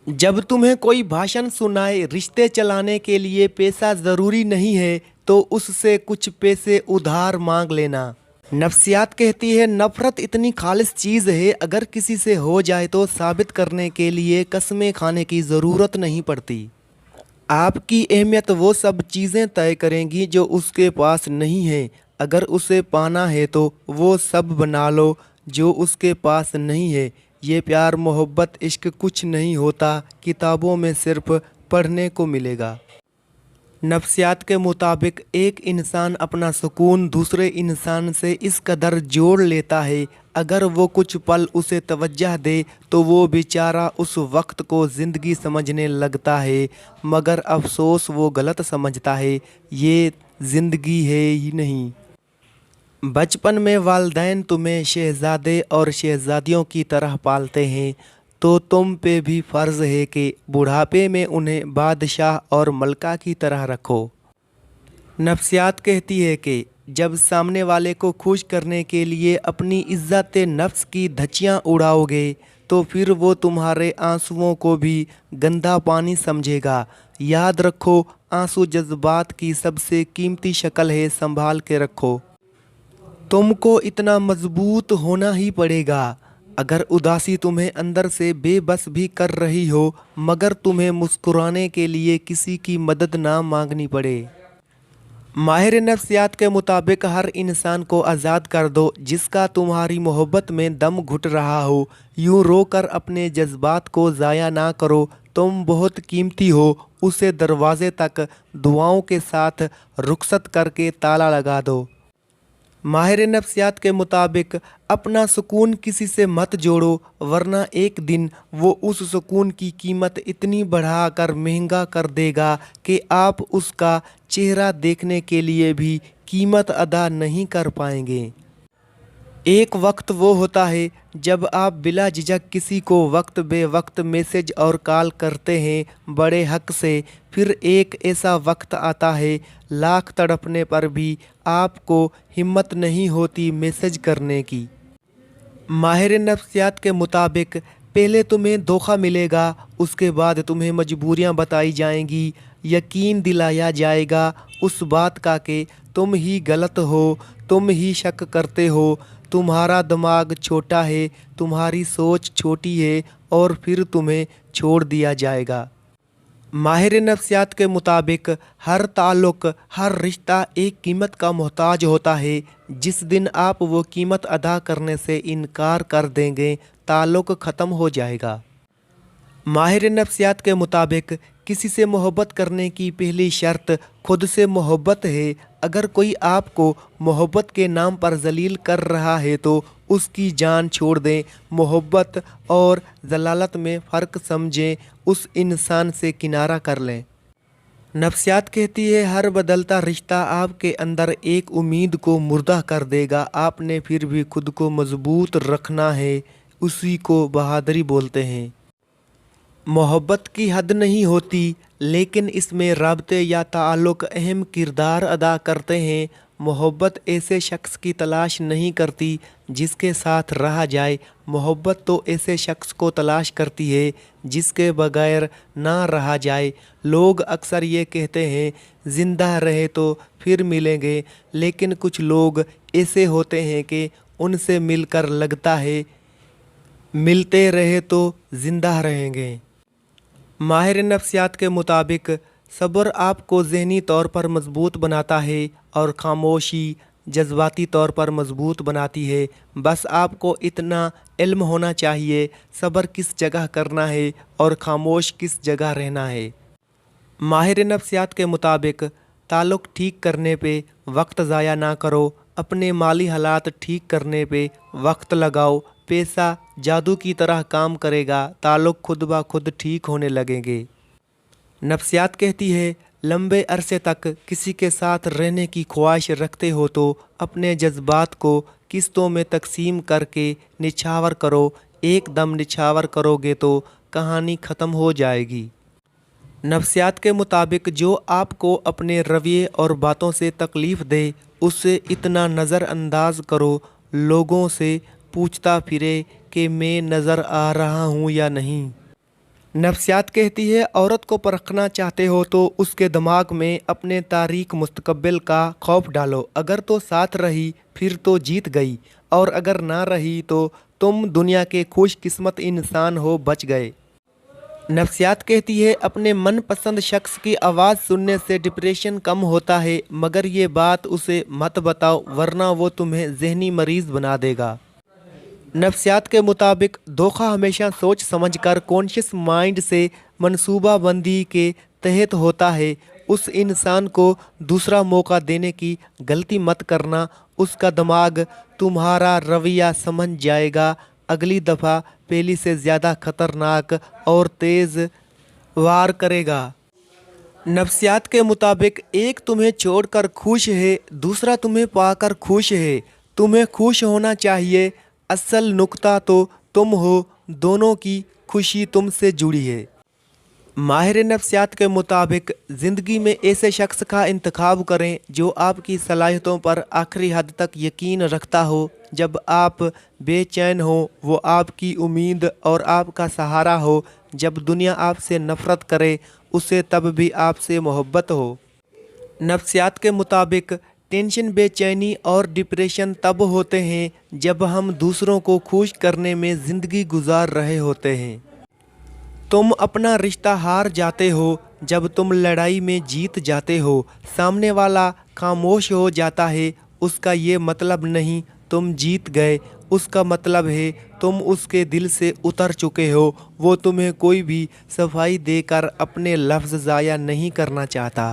जब तुम्हें कोई भाषण सुनाए रिश्ते चलाने के लिए पैसा ज़रूरी नहीं है तो उससे कुछ पैसे उधार मांग लेना। नफ्सियात कहती है नफ़रत इतनी खालिस चीज़ है, अगर किसी से हो जाए तो साबित करने के लिए कस्में खाने की ज़रूरत नहीं पड़ती। आपकी अहमियत वो सब चीज़ें तय करेंगी जो उसके पास नहीं है। अगर उसे पाना है तो वो सब बना लो जो उसके पास नहीं है। ये प्यार मोहब्बत इश्क कुछ नहीं होता, किताबों में सिर्फ पढ़ने को मिलेगा। नफ्सियात के मुताबिक एक इंसान अपना सुकून दूसरे इंसान से इस कदर जोड़ लेता है, अगर वो कुछ पल उसे तवज्जह दे तो वो बेचारा उस वक्त को ज़िंदगी समझने लगता है, मगर अफसोस वो गलत समझता है, ये ज़िंदगी है ही नहीं। बचपन में वालिदैन तुम्हें शहज़ादे और शहज़ादियों की तरह पालते हैं, तो तुम पे भी फ़र्ज़ है कि बुढ़ापे में उन्हें बादशाह और मलका की तरह रखो। नफ्सियात कहती है कि जब सामने वाले को खुश करने के लिए अपनी इज़्ज़त नफ्स की धज्जियाँ उड़ाओगे तो फिर वो तुम्हारे आंसुओं को भी गंदा पानी समझेगा। याद रखो, आंसू जज्बात की सबसे कीमती शक्ल है, संभाल के रखो। तुमको इतना मजबूत होना ही पड़ेगा, अगर उदासी तुम्हें अंदर से बेबस भी कर रही हो, मगर तुम्हें मुस्कुराने के लिए किसी की मदद ना मांगनी पड़े। माहिर नफ्सियात के मुताबिक हर इंसान को आज़ाद कर दो जिसका तुम्हारी मोहब्बत में दम घुट रहा हो। यूं रो कर अपने जज्बात को ज़ाया ना करो, तुम बहुत कीमती हो। उसे दरवाजे तक दुआओं के साथ रुखसत करके ताला लगा दो। माहिर नफ्सियात के मुताबिक अपना सुकून किसी से मत जोड़ो, वरना एक दिन वो उस सुकून की कीमत इतनी बढ़ा कर महंगा कर देगा कि आप उसका चेहरा देखने के लिए भी कीमत अदा नहीं कर पाएंगे। एक वक्त वो होता है जब आप बिला झिझक किसी को वक्त बे वक्त मैसेज और कॉल करते हैं बड़े हक से। फिर एक ऐसा वक्त आता है लाख तड़पने पर भी आपको हिम्मत नहीं होती मैसेज करने की। माहिर नफ्सियात के मुताबिक पहले तुम्हें धोखा मिलेगा, उसके बाद तुम्हें मजबूरियां बताई जाएंगी, यकीन दिलाया जाएगा उस बात का कि तुम ही गलत हो, तुम ही शक करते हो, तुम्हारा दिमाग छोटा है, तुम्हारी सोच छोटी है, और फिर तुम्हें छोड़ दिया जाएगा। माहिर नफ्सियात के मुताबिक हर ताल्लुक़ हर रिश्ता एक कीमत का मोहताज होता है। जिस दिन आप वो कीमत अदा करने से इनकार कर देंगे ताल्लुक़ ख़त्म हो जाएगा। माहिर नफ्सियात के मुताबिक किसी से मोहब्बत करने की पहली शर्त खुद से मोहब्बत है। अगर कोई आपको मोहब्बत के नाम पर जलील कर रहा है तो उसकी जान छोड़ दें। मोहब्बत और जलालत में फ़र्क समझें, उस इंसान से किनारा कर लें। नफ्सियात कहती है हर बदलता रिश्ता आपके अंदर एक उम्मीद को मुर्दा कर देगा, आपने फिर भी खुद को मजबूत रखना है, उसी को बहादुरी बोलते हैं। मोहब्बत की हद नहीं होती, लेकिन इसमें राब्ते या ताल्लुक़ अहम किरदार अदा करते हैं। मोहब्बत ऐसे शख्स की तलाश नहीं करती जिसके साथ रहा जाए, मोहब्बत तो ऐसे शख्स को तलाश करती है जिसके बगैर ना रहा जाए। लोग अक्सर ये कहते हैं ज़िंदा रहे तो फिर मिलेंगे, लेकिन कुछ लोग ऐसे होते हैं कि उनसे मिलकर लगता है मिलते रहे तो ज़िंदा रहेंगे। माहिर नफ्सियात के मुताबिक सब्र आपको ज़हनी तौर पर मजबूत बनाता है और खामोशी जज्बाती तौर पर मजबूत बनाती है। बस आपको इतना इल्म होना चाहिए सब्र किस जगह करना है और खामोश किस जगह रहना है। माहिर नफ्सियात के मुताबिक ताल्लुक़ ठीक करने पे वक्त ज़ाया ना करो, अपने माली हालात ठीक करने पे वक्त लगाओ। पैसा जादू की तरह काम करेगा, ताल्लुक़ खुद ब खुद ठीक होने लगेंगे। नफ्सियात कहती है लंबे अरसे तक किसी के साथ रहने की ख्वाहिश रखते हो तो अपने जज्बात को किस्तों में तकसीम करके निछावर करो। एकदम निछावर करोगे तो कहानी ख़त्म हो जाएगी। नफ्सियात के मुताबिक जो आपको अपने रवैये और बातों से तकलीफ़ दे उसे इतना नज़रअंदाज करो, लोगों से पूछता फिरे कि मैं नज़र आ रहा हूँ या नहीं। नफ्सियात कहती है औरत को परखना चाहते हो तो उसके दिमाग में अपने तारीख मुस्तकबिल का खौफ डालो। अगर तो साथ रही फिर तो जीत गई, और अगर ना रही तो तुम दुनिया के खुशकिस्मत इंसान हो, बच गए। नफ्सियात कहती है अपने मनपसंद शख्स की आवाज़ सुनने से डिप्रेशन कम होता है, मगर ये बात उसे मत बताओ वरना वो तुम्हें जहनी मरीज़ बना देगा। नफ्सियात के मुताबिक धोखा हमेशा सोच समझकर कॉन्शियस माइंड से मंसूबाबंदी के तहत होता है। उस इंसान को दूसरा मौका देने की गलती मत करना, उसका दिमाग तुम्हारा रवैया समझ जाएगा। अगली दफ़ा पहली से ज़्यादा खतरनाक और तेज़ वार करेगा। नफ्सियात के मुताबिक एक तुम्हें छोड़कर खुश है, दूसरा तुम्हें पाकर खुश है। तुम्हें खुश होना चाहिए, असल नुक्ता तो तुम हो, दोनों की खुशी तुमसे जुड़ी है। माहिर नफ्सियात के मुताबिक ज़िंदगी में ऐसे शख्स का इंतखाब करें जो आपकी सलाहियतों पर आखिरी हद तक यकीन रखता हो। जब आप बेचैन हो वो आपकी उम्मीद और आपका सहारा हो। जब दुनिया आपसे नफ़रत करे उसे तब भी आपसे मोहब्बत हो। नफ्सियात के मुताबिक टेंशन, बेचैनी और डिप्रेशन तब होते हैं जब हम दूसरों को खुश करने में ज़िंदगी गुजार रहे होते हैं। तुम अपना रिश्ता हार जाते हो जब तुम लड़ाई में जीत जाते हो। सामने वाला खामोश हो जाता है, उसका ये मतलब नहीं तुम जीत गए, उसका मतलब है तुम उसके दिल से उतर चुके हो। वो तुम्हें कोई भी सफाई देकर अपने लफ्ज़ ज़ाया नहीं करना चाहता।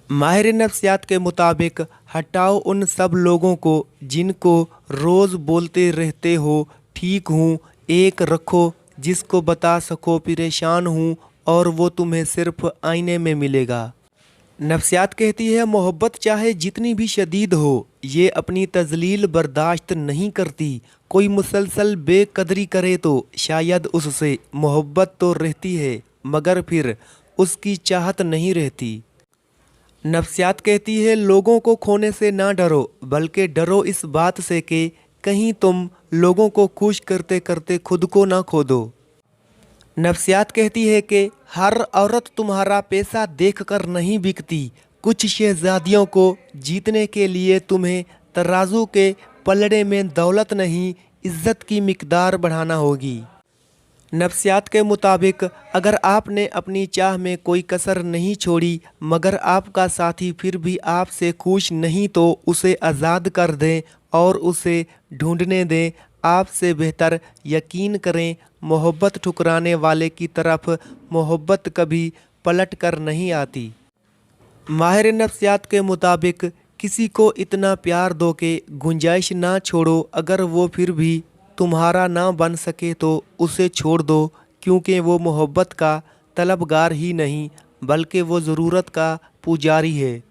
माहिर नफ्सियात के मुताबिक हटाओ उन सब लोगों को जिनको रोज़ बोलते रहते हो ठीक हूँ, एक रखो जिसको बता सको परेशान हूँ, और वो तुम्हें सिर्फ आईने में मिलेगा। नफ्सियात कहती है मोहब्बत चाहे जितनी भी शदीद हो ये अपनी तजलील बर्दाश्त नहीं करती। कोई मुसलसल बेकदरी करे तो शायद उससे मोहब्बत तो रहती है मगर फिर उसकी चाहत नहीं रहती। नफ्सियात कहती है लोगों को खोने से ना डरो, बल्कि डरो इस बात से कि कहीं तुम लोगों को खुश करते करते खुद को ना खो दो। नफ्सियात कहती है कि हर औरत तुम्हारा पैसा देखकर नहीं बिकती। कुछ शहजादियों को जीतने के लिए तुम्हें तराजू के पलड़े में दौलत नहीं, इज्जत की मिकदार बढ़ाना होगी। नफ्सियात के मुताबिक अगर आपने अपनी चाह में कोई कसर नहीं छोड़ी मगर आपका साथी फिर भी आपसे खुश नहीं तो उसे आज़ाद कर दें और उसे ढूंढने दें। आपसे बेहतर यकीन करें, मोहब्बत ठुकराने वाले की तरफ मोहब्बत कभी पलट कर नहीं आती। माहिर नफ्सियात के मुताबिक किसी को इतना प्यार दो कि गुंजाइश ना छोड़ो, अगर वो फिर भी तुम्हारा ना बन सके तो उसे छोड़ दो, क्योंकि वो मोहब्बत का तलबगार ही नहीं बल्कि वो ज़रूरत का पुजारी है।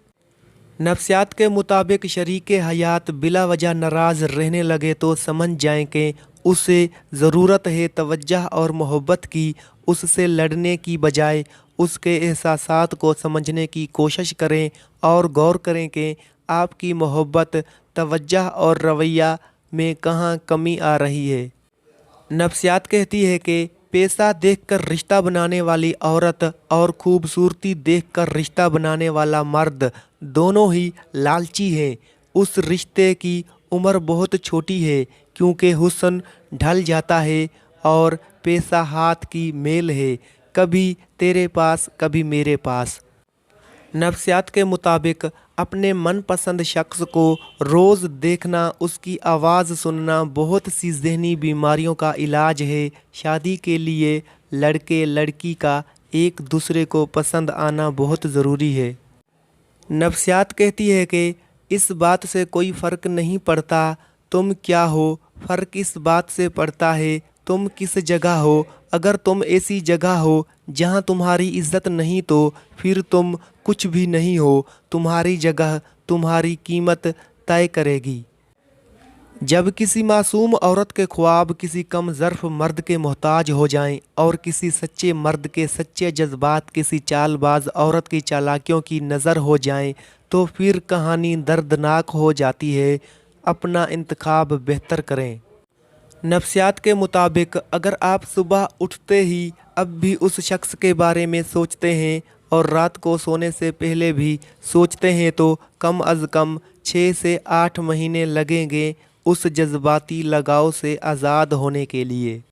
नफ्सियात के मुताबिक शरीक हयात बिला वजह नाराज़ रहने लगे तो समझ जाएं कि उसे ज़रूरत है तवज्जो और मोहब्बत की। उससे लड़ने की बजाय उसके एहसासात को समझने की कोशिश करें और गौर करें कि आपकी मोहब्बत, तवज्जो और रवैया में कहाँ कमी आ रही है। नफ्सियात कहती है कि पैसा देखकर रिश्ता बनाने वाली औरत और खूबसूरती देखकर रिश्ता बनाने वाला मर्द दोनों ही लालची हैं। उस रिश्ते की उम्र बहुत छोटी है क्योंकि हुस्न ढल जाता है और पैसा हाथ की मेल है, कभी तेरे पास कभी मेरे पास। नफ्सियात के मुताबिक अपने मनपसंद शख्स को रोज़ देखना, उसकी आवाज़ सुनना बहुत सी ज़हनी बीमारियों का इलाज है। शादी के लिए लड़के लड़की का एक दूसरे को पसंद आना बहुत ज़रूरी है। नफ्सियात कहती है कि इस बात से कोई फ़र्क नहीं पड़ता तुम क्या हो, फ़र्क इस बात से पड़ता है तुम किस जगह हो। अगर तुम ऐसी जगह हो जहां तुम्हारी इज्जत नहीं तो फिर तुम कुछ भी नहीं हो। तुम्हारी जगह तुम्हारी कीमत तय करेगी। जब किसी मासूम औरत के ख्वाब किसी कम ज़र्फ़ मर्द के मोहताज हो जाएं और किसी सच्चे मर्द के सच्चे जज्बात किसी चालबाज औरत की चालाकियों की नज़र हो जाएं तो फिर कहानी दर्दनाक हो जाती है। अपना इंतखाब बेहतर करें। नफ्सियात के मुताबिक अगर आप सुबह उठते ही अब भी उस शख्स के बारे में सोचते हैं और रात को सोने से पहले भी सोचते हैं तो कम अज़ कम 6 से 8 महीने लगेंगे उस जज्बाती लगाव से आज़ाद होने के लिए।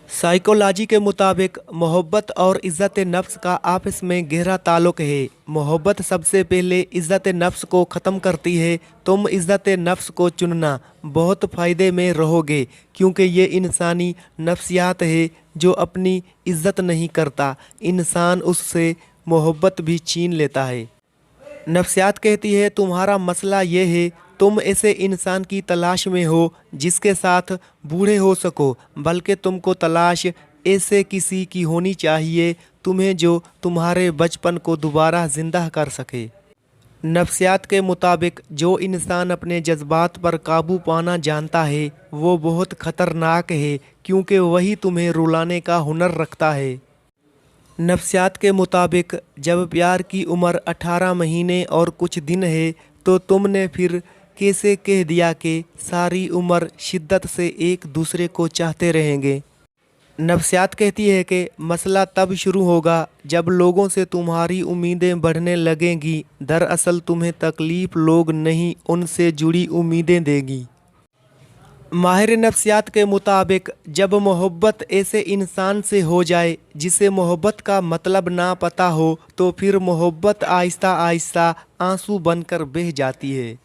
साइकोलॉजी के मुताबिक मोहब्बत और इज़्ज़त नफ्स का आपस में गहरा ताल्लुक़ है। मोहब्बत सबसे पहले इज़्ज़त नफ्स को ख़त्म करती है। तुम इज़्ज़त नफ्स को चुनना, बहुत फ़ायदे में रहोगे, क्योंकि ये इंसानी नफ्सियात है जो अपनी इज़्ज़त नहीं करता, इंसान उससे मोहब्बत भी छीन लेता है। नफ्सियात कहती है तुम्हारा मसला ये है तुम ऐसे इंसान की तलाश में हो जिसके साथ बूढ़े हो सको, बल्कि तुमको तलाश ऐसे किसी की होनी चाहिए तुम्हें जो तुम्हारे बचपन को दोबारा ज़िंदा कर सके। नफ्सियात के मुताबिक जो इंसान अपने जज्बात पर काबू पाना जानता है वो बहुत ख़तरनाक है, क्योंकि वही तुम्हें रुलाने का हुनर रखता है। नफ्सियात के मुताबिक जब प्यार की उम्र 18 महीने और कुछ दिन है तो तुमने फिर कैसे कह दिया कि सारी उम्र शिद्दत से एक दूसरे को चाहते रहेंगे। नफ्सियात कहती है कि मसला तब शुरू होगा जब लोगों से तुम्हारी उम्मीदें बढ़ने लगेंगी, दरअसल तुम्हें तकलीफ़ लोग नहीं उनसे जुड़ी उम्मीदें देगी। माहिर नफ्सियात के मुताबिक जब मोहब्बत ऐसे इंसान से हो जाए जिसे मोहब्बत का मतलब ना पता हो तो फिर मोहब्बत आहिस्ता आहिस्ता आंसू बनकर बह जाती है।